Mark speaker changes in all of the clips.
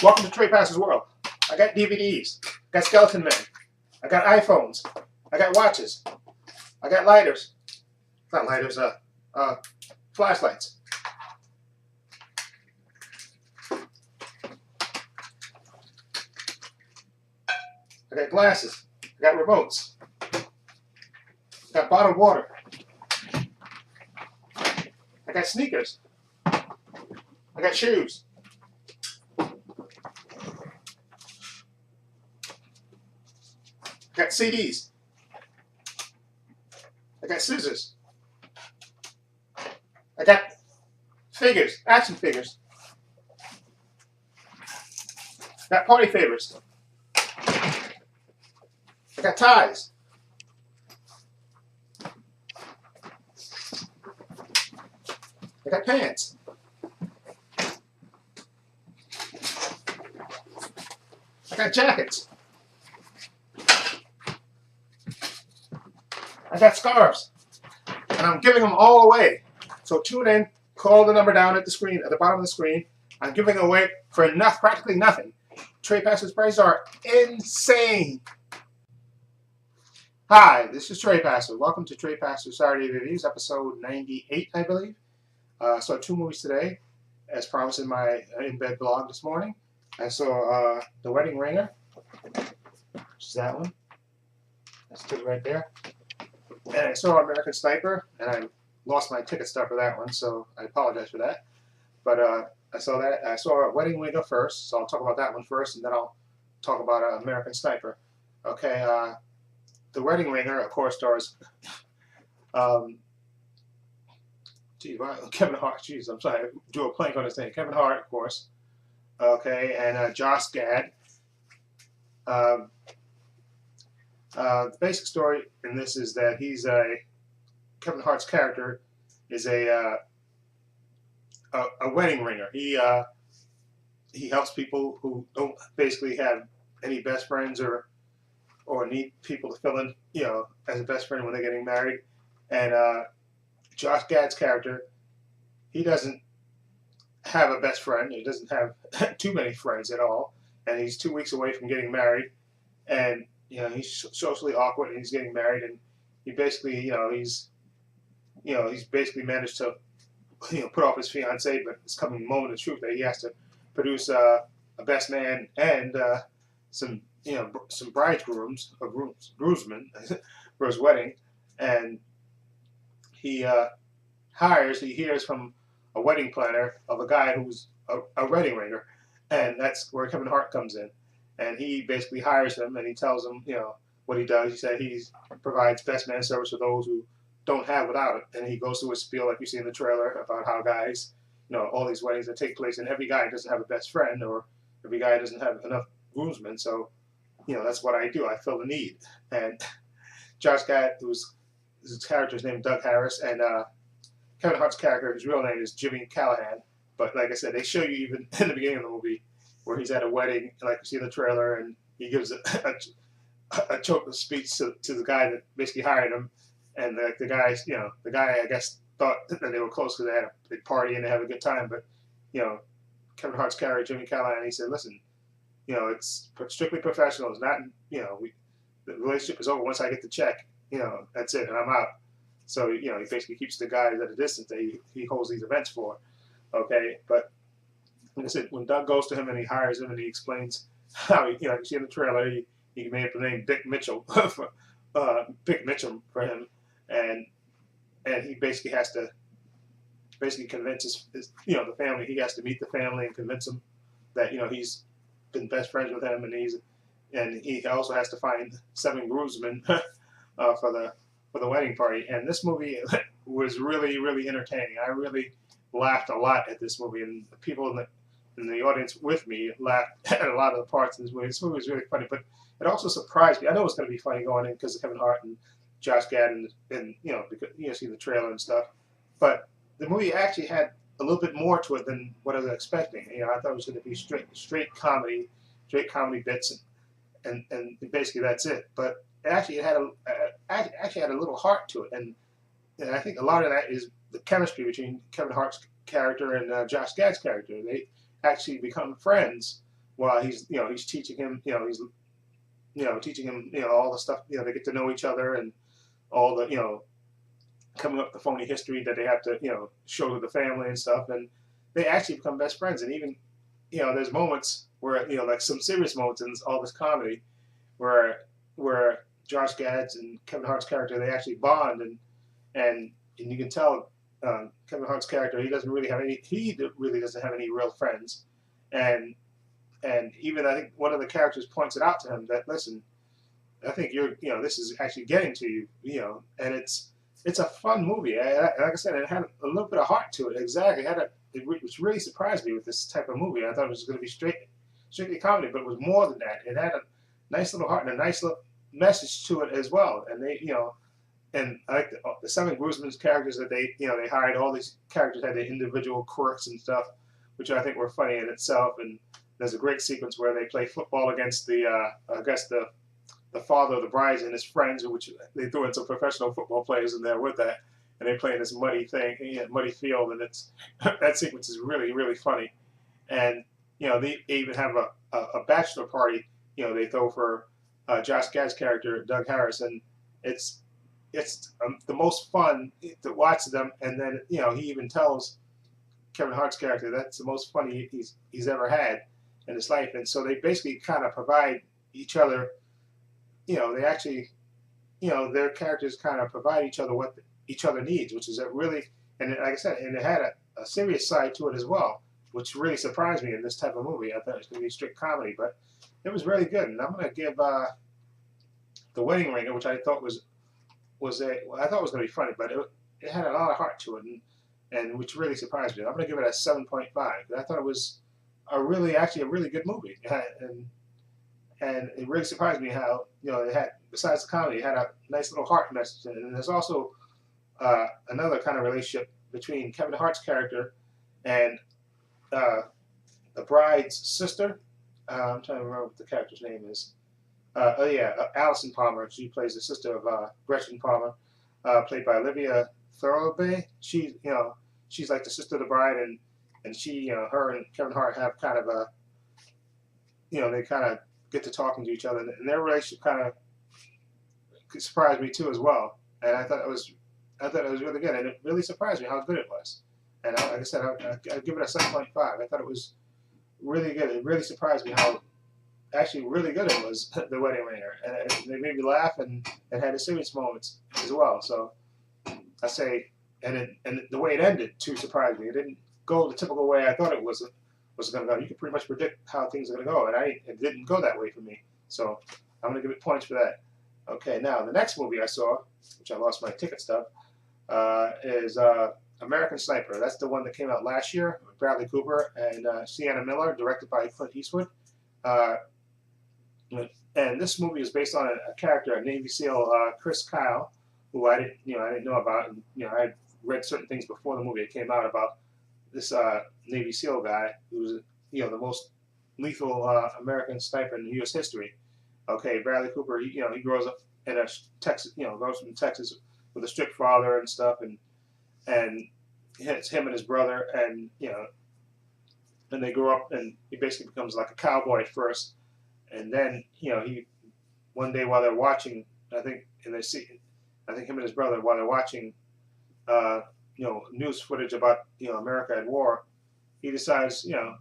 Speaker 1: Welcome to Trepacer's world. I got DVDs. I got skeleton men. I got iPhones. I got watches. I got lighters. Not lighters, flashlights. I got glasses. I got remotes. I got bottled water. I got sneakers. I got shoes. I got CDs. I got scissors. I got figures, action figures. I got party favors. I got ties. I got pants. I got jackets. I got scarves. And I'm giving them all away. So tune in, call the number down at the screen, at the bottom of the screen. I'm giving away for practically nothing. Trepacer's prices are insane. Hi, this is Trepacer. Welcome to Trepacer Saturday Reviews, episode 98, I believe. I saw 2 movies today, as promised in my in-bed blog this morning. I saw The Wedding Ringer, which is that one. That's good right there. And I saw American Sniper, and I lost my ticket stub for that one, so I apologize for that. But I saw that. I saw Wedding Ringer first, so I'll talk about that one first, and then I'll talk about American Sniper. Okay, The Wedding Ringer, of course, stars Kevin Hart. Jeez, I'm sorry, I drew a blank on his name. Kevin Hart, of course. Okay, and Josh Gad. The basic story in this is that Kevin Hart's character is a wedding ringer. He helps people who don't basically have any best friends or need people to fill in, as a best friend when they're getting married. And Josh Gad's character, he doesn't have a best friend. He doesn't have too many friends at all, and he's 2 weeks away from getting married. And he's socially awkward, and he's getting married, and he basically, he's basically managed to, put off his fiancée, but it's coming a moment of truth that he has to produce a best man and some bridegrooms or groomsmen for his wedding, and he hears from a wedding planner of a guy who's a wedding ringer, and that's where Kevin Hart comes in. And he basically hires him, and he tells him, what he does. He said he provides best man service for those who don't have without it. And he goes through a spiel, like you see in the trailer, about how guys, all these weddings that take place, and every guy doesn't have a best friend, or every guy doesn't have enough groomsmen. So, that's what I do. I fill the need. And Josh Gad, his character's named Doug Harris, and Kevin Hart's character, his real name is Jimmy Callahan. But like I said, they show you even in the beginning of the movie where he's at a wedding, like you see in the trailer, and he gives a choke speech to the guy that basically hired him. And the guy, I guess, thought that they were close because they had a big party and they have a good time. But, Kevin Hart's character, Jimmy Callahan, he said, listen, it's strictly professional. It's not, the relationship is over once I get the check. That's it, and I'm out. So, he basically keeps the guys at a distance that he holds these events for. Okay, but like I said, when Doug goes to him and he hires him and he explains how, you see in the trailer, he made up the name Dick Mitchell for Dick Mitchell for him, and he basically has to convince his the family. He has to meet the family and convince them that he's been best friends with him, and he also has to find 7 groomsmen for the wedding party. And this movie was really, really entertaining. I really laughed a lot at this movie, and the people in the audience with me laughed at a lot of the parts in this movie. This movie was really funny, but it also surprised me. I know it was going to be funny going in because of Kevin Hart and Josh Gad, and because see the trailer and stuff. But the movie actually had a little bit more to it than what I was expecting. I thought it was going to be straight comedy bits, and basically that's it. But actually, it had a little heart to it, and I think a lot of that is the chemistry between Kevin Hart's character and Josh Gad's character. They actually become friends while he's teaching him, he's teaching him, all the stuff, they get to know each other, and all the, coming up with the phony history that they have to, show to the family and stuff, and they actually become best friends. And even, there's moments where, like some serious moments in all this comedy, where Josh Gad's and Kevin Hart's character, they actually bond, and you can tell Kevin Hart's character, he really doesn't have any real friends, and even I think one of the characters points it out to him that, listen, I think this is actually getting to you, and it's a fun movie. Like I said, it had a little bit of heart to it. Exactly, which really surprised me with this type of movie. I thought it was going to be strictly comedy, but it was more than that. It had a nice little heart and a nice little message to it as well. And they, and I like the Seven Groomsmen's characters that they hired. All these characters had their individual quirks and stuff, which I think were funny in itself. And there's a great sequence where they play football against the father of the bride and his friends, which they threw in some professional football players in there with that, and they play in this muddy field, and that sequence is really, really funny. And they even have a bachelor party, they throw for Josh Gad's character, Doug Harris, and it's the most fun to watch them. And then he even tells Kevin Hart's character that's the most fun he's ever had in his life. And so they basically kind of provide each other. They actually, their characters kind of provide each other what each other needs, which is a really, and like I said, and it had a serious side to it as well, which really surprised me in this type of movie. I thought it was going to be strict comedy, but it was really good. And I'm going to give The Wedding Ringer, which I thought was I thought was going to be funny, but it had a lot of heart to it, and which really surprised me. I'm going to give it a 7.5. I thought it was actually a really good movie, and it really surprised me how, it had, besides the comedy, it had a nice little heart message in it. And there's also another kind of relationship between Kevin Hart's character and the bride's sister. I'm trying to remember what the character's name is. Alison Palmer. She plays the sister of Gretchen Palmer, played by Olivia Thirlby. She's like the sister of the bride, and she, her and Kevin Hart have kind of they kind of get to talking to each other, and their relationship kind of surprised me too as well. And I thought it was really good, and it really surprised me how good it was. And like I said, I'd give it a 7.5. I thought it was really good. It really surprised me how actually really good it was, The Wedding Ringer, and they made me laugh, and it had serious moments as well. So I say, and the way it ended too surprised me. It didn't go the typical way I thought it was going to go. You could pretty much predict how things are going to go, and it didn't go that way for me. So I'm going to give it points for that. Okay, now the next movie I saw, which I lost my ticket stub, is American Sniper. That's the one that came out last year with Bradley Cooper and Sienna Miller, directed by Clint Eastwood. And this movie is based on a character, a Navy SEAL, Chris Kyle, who I didn't know about. And, I had read certain things before the movie came out about this Navy SEAL guy who was, the most lethal American sniper in U.S. history. Okay, Bradley Cooper, he grows up in a Texas, grows from Texas with a strict father and stuff, and it's him and his brother, and and they grow up, and he basically becomes like a cowboy at first, and then he one day while they're watching, I think him and his brother while they're watching news footage about America at war, he decides that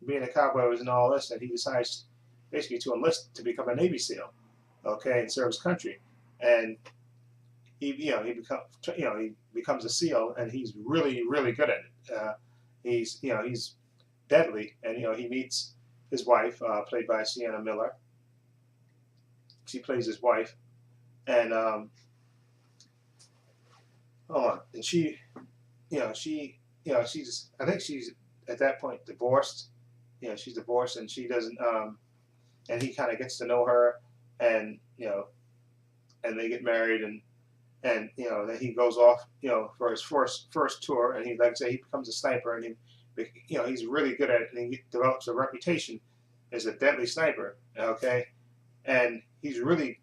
Speaker 1: being a cowboy isn't all this, and he decides basically to enlist to become a Navy SEAL, okay, and serve his country, and he becomes a SEAL, and he's really, really good at it. He's deadly, and he meets his wife, played by Sienna Miller. She plays his wife, and and she's I think she's at that point divorced. She's divorced, and she doesn't and he kind of gets to know her, and and they get married, and then he goes off for his first tour, and he, like I say, he becomes a sniper, and he's really good at it, and he develops a reputation as a deadly sniper, okay, and he's really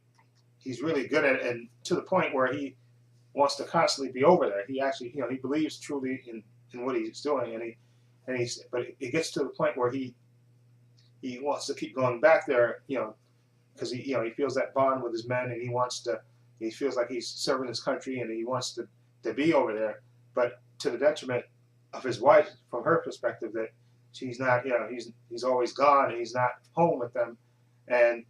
Speaker 1: good at it, and to the point where he wants to constantly be over there. He actually he believes truly in what he's doing, and but it gets to the point where he wants to keep going back there, because he feels that bond with his men, and he feels like he's serving his country, and he wants to be over there, but to the detriment of his wife, from her perspective, that she's not, he's always gone and he's not home with them. And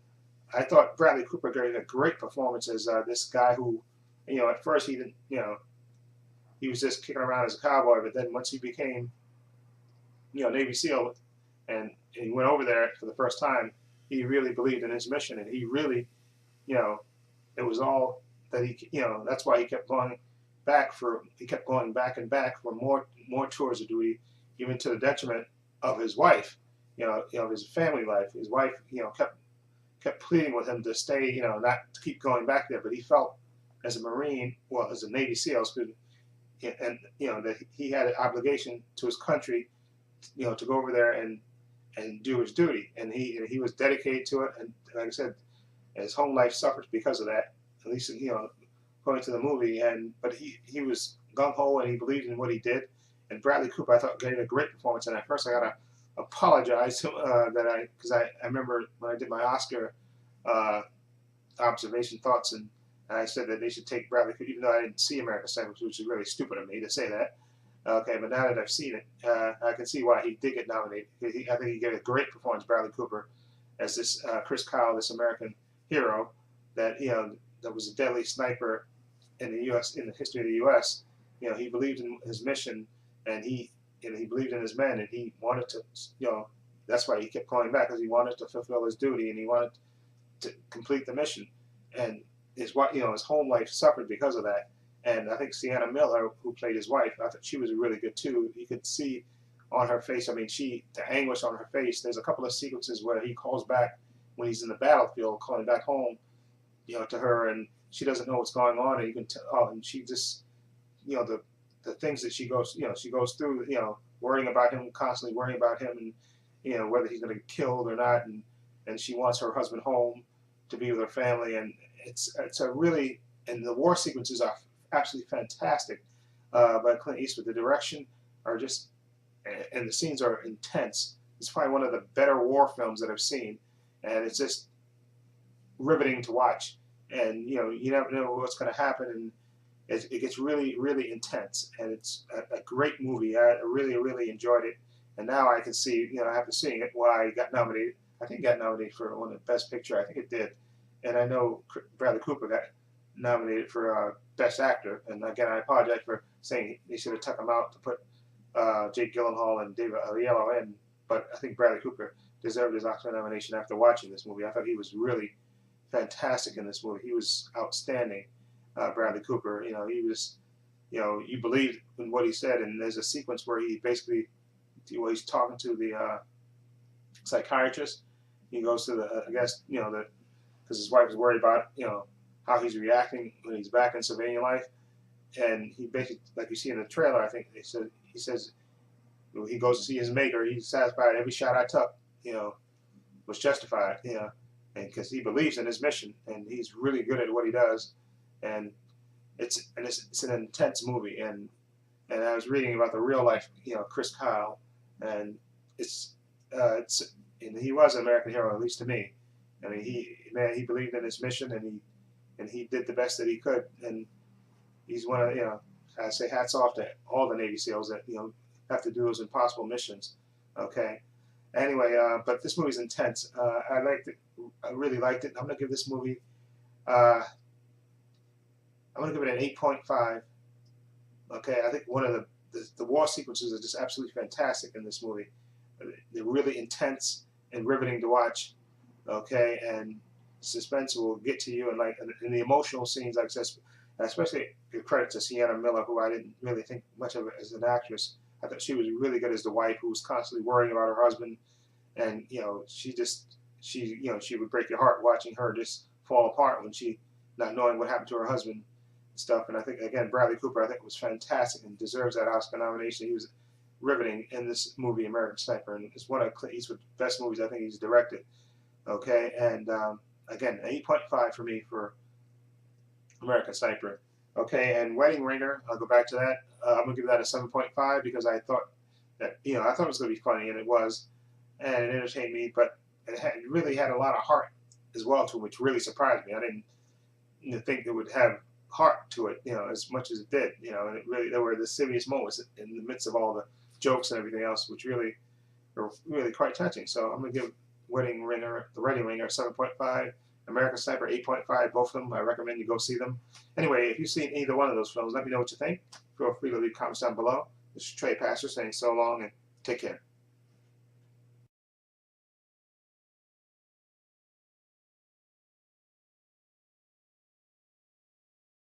Speaker 1: I thought Bradley Cooper gave a great performance as this guy who, at first he didn't, he was just kicking around as a cowboy, but then once he became, Navy SEAL, and he went over there for the first time, he really believed in his mission, and he really, it was all that that's why he kept going back and back for more tours of duty, even to the detriment of his wife, his family life. His wife, kept pleading with him to stay, not to keep going back there, but he felt as a Marine, well, as a Navy SEAL, and that he had an obligation to his country, to go over there and do his duty, and he was dedicated to it, and like I said, his home life suffered because of that, at least according to the movie, but he was gung-ho and he believed in what he did, and Bradley Cooper, I thought, gave a great performance, and at first I gotta apologize because I remember when I did my Oscar observation thoughts, and I said that they should take Bradley Cooper, even though I didn't see American Sniper, which is really stupid of me to say that. Okay, but now that I've seen it, I can see why he did get nominated. I think he gave a great performance, Bradley Cooper, as this Chris Kyle, this American hero that that was a deadly sniper in the U.S. in the history of the U.S. He believed in his mission, and he believed in his men, and he wanted to, that's why he kept going back, because he wanted to fulfill his duty, and he wanted to complete the mission, and his home life suffered because of that. And I think Sienna Miller, who played his wife, I thought she was really good too. You could see on her face, the anguish on her face. There's a couple of sequences where he calls back when he's in the battlefield, calling back home, to her, and she doesn't know what's going on, and you can tell, and she just, the things that she goes through, worrying about him, constantly worrying about him, and whether he's going to get killed or not, and she wants her husband home to be with her family, and it's a really, and the war sequences are absolutely fantastic by Clint Eastwood. The direction are just, and the scenes are intense. It's probably one of the better war films that I've seen, and it's just riveting to watch. And you never know what's going to happen, and it gets really, really intense. And it's a great movie. I really, really enjoyed it. And now I can see, after seeing it, why it got nominated. I think it got nominated for one of the Best Picture. I think it did. And I know Bradley Cooper got nominated for Best Actor, and again, I apologize for saying they should have took him out to put Jake Gyllenhaal and David Oyelowo in, but I think Bradley Cooper deserved his Oscar nomination after watching this movie. I thought he was really fantastic in this movie. He was outstanding, Bradley Cooper. He was, you believed in what he said, and there's a sequence where he basically, he's talking to the psychiatrist. He goes to the, I guess, because his wife is worried about, how he's reacting when he's back in civilian life, and he basically, like you see in the trailer, I think he says when he goes to see his maker, he's satisfied every shot I took, was justified, and because he believes in his mission, and he's really good at what he does, and it's an intense movie, and I was reading about the real life, Chris Kyle, and and he was an American hero, at least to me. I mean, he believed in his mission, and he did the best that he could, and he's one of, I say hats off to all the Navy SEALs that, have to do those impossible missions, okay? Anyway, but this movie's intense. I liked it. I really liked it. I'm going to give this movie, I'm going to give it an 8.5, okay? I think one of the war sequences are just absolutely fantastic in this movie. They're really intense and riveting to watch, okay? And suspense will get to you, and in the emotional scenes, like this, especially give credit to Sienna Miller, who I didn't really think much of as an actress. I thought she was really good as the wife who was constantly worrying about her husband, and she would break your heart watching her just fall apart when she not knowing what happened to her husband and stuff. And I think again Bradley Cooper, I think, was fantastic and deserves that Oscar nomination. He was riveting in this movie, American Sniper, and it's one of Clint Eastwood's best movies I think he's directed. Okay, and again, 8.5 for me for American Sniper. Okay, and Wedding Ringer, I'll go back to that. I'm going to give that a 7.5 because I thought that I thought it was going to be funny, and it was, and it entertained me, but it really had a lot of heart as well to it, which really surprised me. I didn't think it would have heart to it, as much as it did, and it really there were the serious moments in the midst of all the jokes and everything else, which really were really quite touching. So I'm going to give The Wedding Ringer 7.5, American Sniper 8.5. Both of them, I recommend you go see them. Anyway, if you've seen either one of those films, let me know what you think. Feel free to leave comments down below. This is Trepacer saying so long and take care.